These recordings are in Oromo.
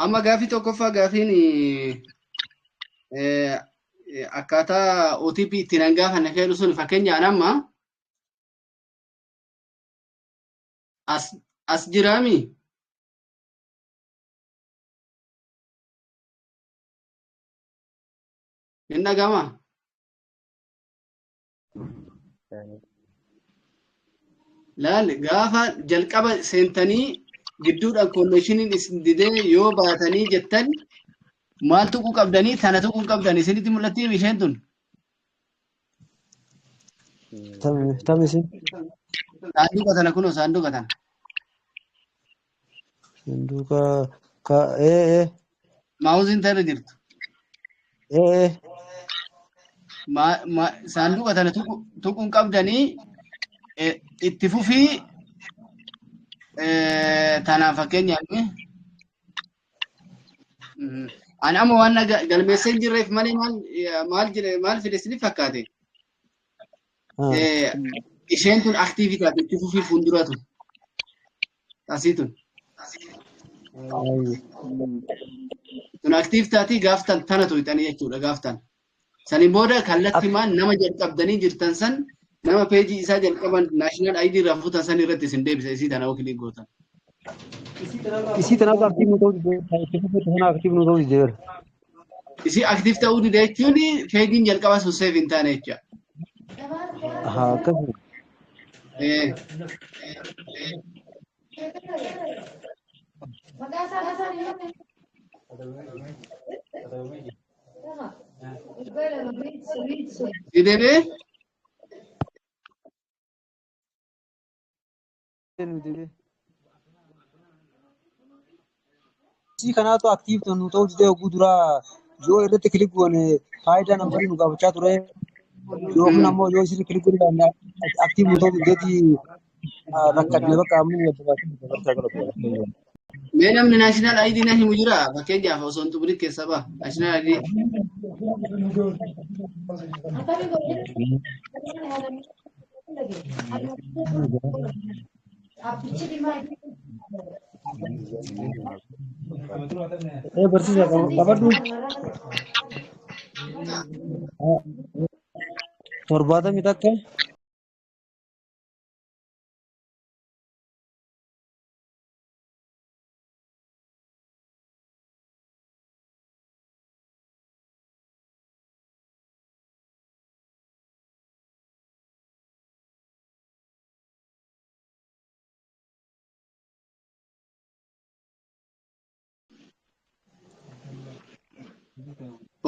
Amma gaafii tokkoffaa gaafiin akkaataa OTP ittiin hangaafanne fedhu sun fakkeenyaan amma as jiraami. Hin dhagamaa? Laal gaafa jalqaba seentanii gidduudhaan konneeshiniin isin didee yoo baatanii jettan maal tuquu qabdanii tana tuquu qabdanii isinitti mul'atti isheen tun. Tamisin. Saanduqa tana kunoo saanduqa tana. Sanduuqa Maawuziin tarra jirtu. Saanduqa tana tuquun qabdanii itti fufii tanaaf fakkeenyaaf ani amma waan galmeessee hin jirreef malee maal fide isiniif fakkaate isheen tun aktiivii taate itti fufii fuulduratu asii tun aktiif taatii gaaftan tana tuyxanii jechuudha gaaftan sanii booda kallattimaan nama jalqabdanii jirtan san nama peejii isaa jalqaban naashinaal ID irraa fuutan san irratti isin deebisa isii tana wakilii gootan. Isii tanaaf aktiif nu ta'uu dide. Isii aktiif ta'uu dide jechuun peejiin jalqabaa sun seef hin taane jecha. Akkasuma. Didee Isii kanaatu aktiif nu ta'uu dide oguu duraa yoo irratti kilik goone faayidaa nambarii nu gaafachaa ture yookiin ammoo yoo isin kilik goone aktiif nu ta'uu dideeti rakkadne bakka ammoo mee namni naashinaal ID na himu jira fakkeenyaaf osoo hin xumurin keessa ba'a naashinaal ID. Barsiisa qabadhu. 70 takka.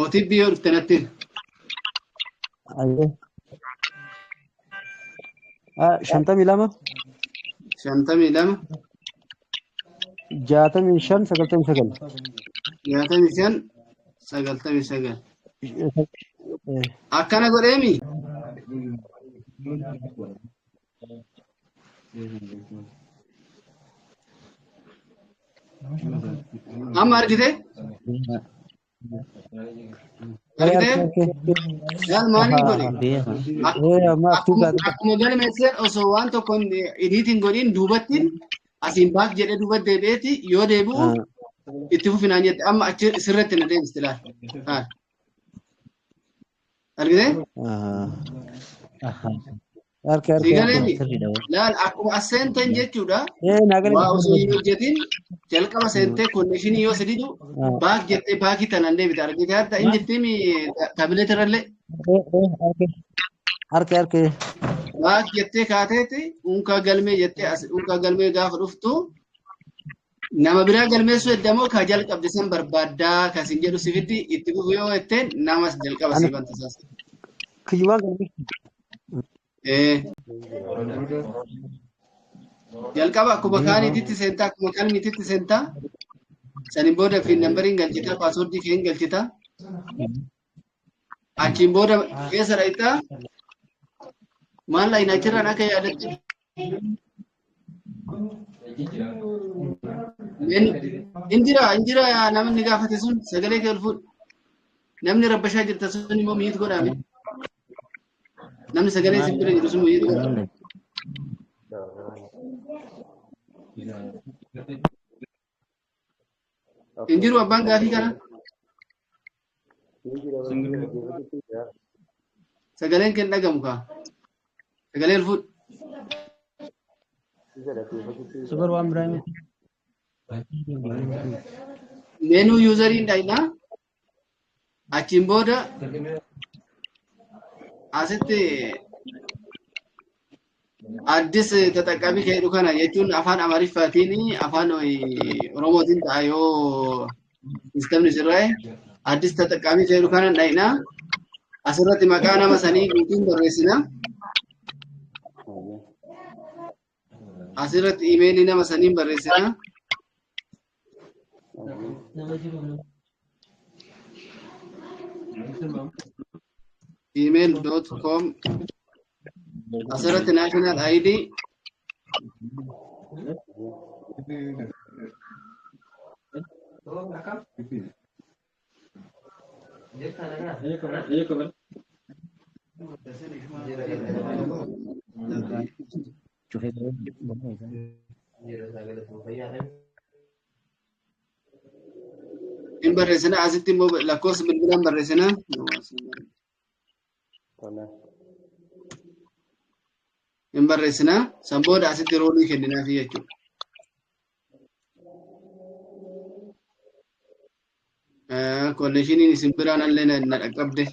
OTP yoo dhufte natti. Ayyee. 52. 52. 65 99. 65 99. Akkana godheemi. Amma argite? Yaal maanii godhe? Akkuma galmeesseen osoo waan tokko ediitiin godhin duubattiin asiin baak jedhee duuba deebi'eeti yoo deebi'u itti fufinaan jette amma achi sirratti na deebisti laal. Argite? Sigaleemi laal akkuma as seentan jechuudha. Waa osoo hin hojjetin jalqaba seentee konneeshinii yoo sididu baak jettee baakii tanaan deebita argite hadda inni ittiin taabileet irrallee. Harka. Baak jettee kaateeti unkaa galmee jettee unkaa galmee gaafa dhuftu nama biraa galmeessuu eddamoo ka jalqabde san barbaaddaa kasin jedhu sifiddi itti fufu yoo jetteen namas jalqaba si bantasaasa. Kiyyumaan galmeessu. Jalqaba akkuma kaaniititti seentaa akkuma qalmiititti seentaa saniin booda fi nambariin galchitaa paaswordii kee galchitaa achiin booda keessa dha'itaa maal laayina achirraan akka yaadatte injira namni gaafate sun sagalee kee ol fuudhu namni rabbashaa jirta sun immoo miit godhame namni sagalee isin bira jiru sun miit godhame. Injiru abbaan gaafii kana. Sagaleen kan dhagamu kaa. Sagaleen fuudh. Super one Ibrahim. Meenuu yuuzariin dhaynaa. Achiin booda asitti addis taxaqqabii keedhu kana jechuun afaan Amaariffaatiin afaan Oromootiin ta'a yoo sistemni sirraa'e addis taxaqqabii keedhu kana dhaynaa. Asirratti maqaa nama sanii guutuun barreessina. Asirratti imeelii nama saniin barreessina. Email.com asirratti national ID in barreessina asitti immoo lakkoofsa bilbilaan barreessina. In barreessina san booda asitti roolii kenninaafi jechuudha. Konneeshiniin isin biraan illee na dhaqqabde.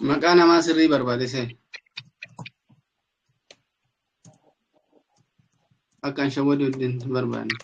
Maqaa namaa sirrii barbaadese. Akkan shawaduu ittiin barbaanne.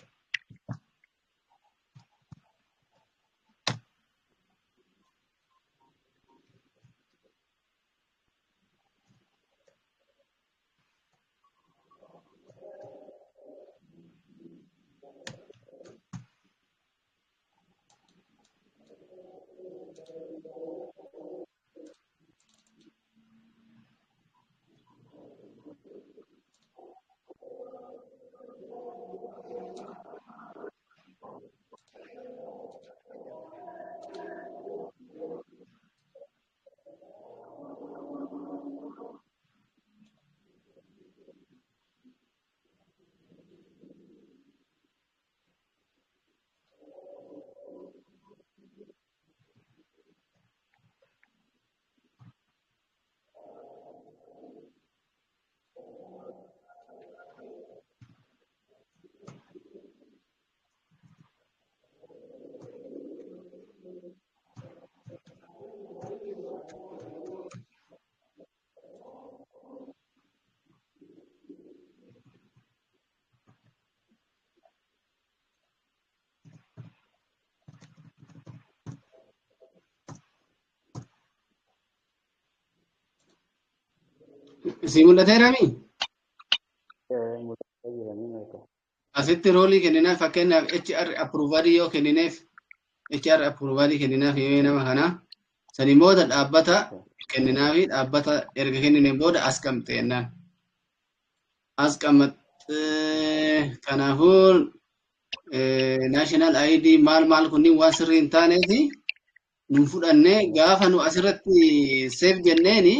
Si mul'ateera mi? Asitti roolii kenninaa fakkeenyaaf HR approvalii yoo kennineef HR approvalii kenninaa fi nama kana sanii booda dhaabbata kenninaa fi dhaabbata erga kennineen booda as qabxee jennaan. As qabxee kanaafuu national ID maal kunniin waan sirrii hin taaneeti nu fudhannee gaafa nu asirratti save jenneeni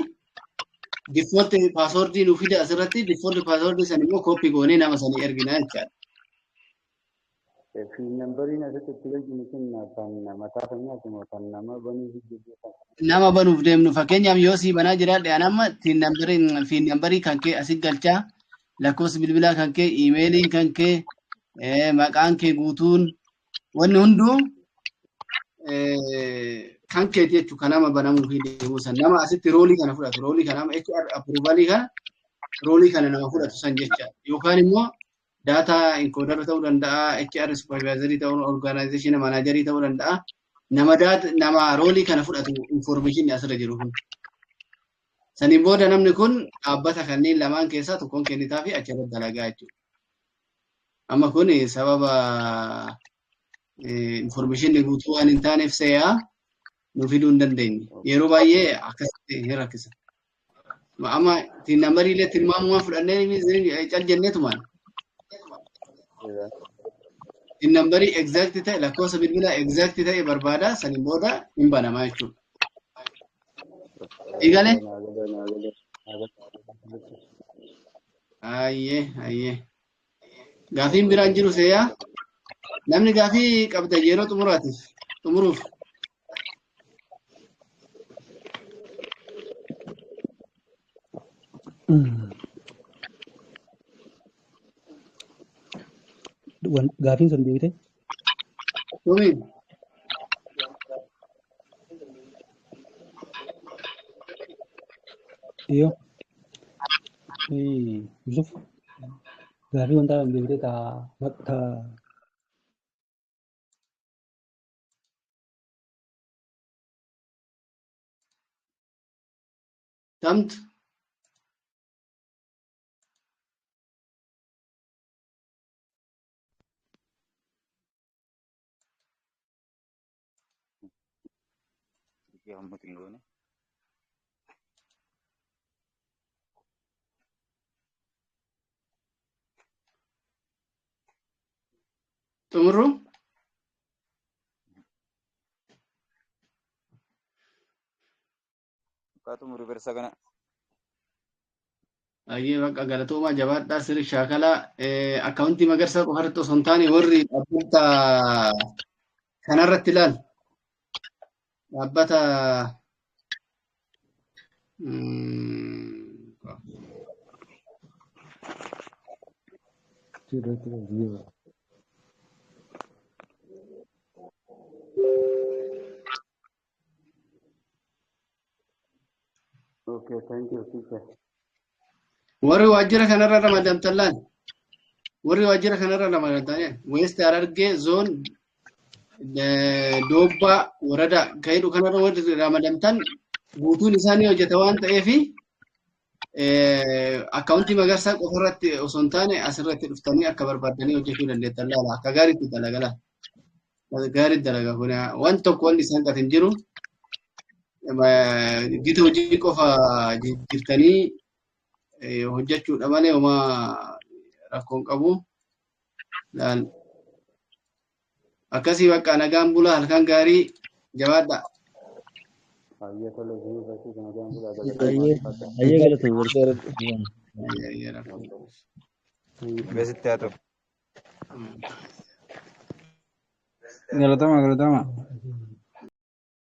default password nu fide asirratti default password san immoo copy goonee nama sanii erginaa jechaadha. Nama banuuf deemnu fakkeenyaaf yoo si banaa jiraadhe anamma fiin nambarii kan kee asit galchaa lakkoofsa bilbilaa kan kee iimeelii kan kee maqaan kee guutuun wanni hunduu kan kee jechuun kan nama banamuu fi deemuu san nama asitti roolii kana fudhatu roolii kana HR approvalii kana roolii kana nama fudhatu san jecha yookaan immoo data encoder ta'uu danda'a, HR supervisor ta'uu, organization manager ta'uu danda'a. Nama roolii kana fudhatu information asirra jiru kun. Saniin booda namni kun dhaabbata kanneen lamaan keessaa tokkoon kennitaa fi achirratti dalagaa jechuudha. Amma kun sababa information guutuu waan hin taaneef seeyaa nu fiduu hin dandeenye. Yeroo baay'ee akkasitti hin rakkisa. Amma tiin nambarii illee tilmaamumaan fudhannee cal jenneetumaan. Tiin nambarii exact ta'e lakkoofsa bilbilaa exact ta'e barbaada saniin booda hin banamaa jechuudha. Eegale? Ayyee. Gaafiin biraan jiru seeyaa. Namni gaafii qabda yeroo xumuruuf. Gaafiin sun deebite? Tumiin. Iyo. Yusuf. Gaafii wanta deebite ta Tamtu. Xumurru. Xumuru bersa kana. Ayyee bakka galatoomaa jabaadhaa sirri shaakalaa akkaawuntii magarsaa qofarratti osoo hin taane warri dhaabbata kanarratti ilaal. Dhaabbata Okay, thank you, teacher. warri waajjira kanarra ramadamtan laal. Warri waajjira kanarra ramadamtan West Harargee zoon Doobbaa worada ka'edhu kanarra warri ramadamtan guutuun isaanii hojjeta waan ta'eef akkaawuntii magarsaa qofarratti osoo hin taane asirratti dhuftanii akka barbaadanii hojjechuu dandeettan laala. Akka gaariitti dalagala. Gaariitti dalaga kun waan tokko wanni isaan qatin jiru. Gita hojii qofa jirtanii hojjechuudha malee homaa rakkoon qabu. Akkasii bakka nagaan bulaa halkan gaarii jabaadha. Ayyee tole jiru bakki kana gaan bulaa ayyee galatu Besitti haa ta'u. galatama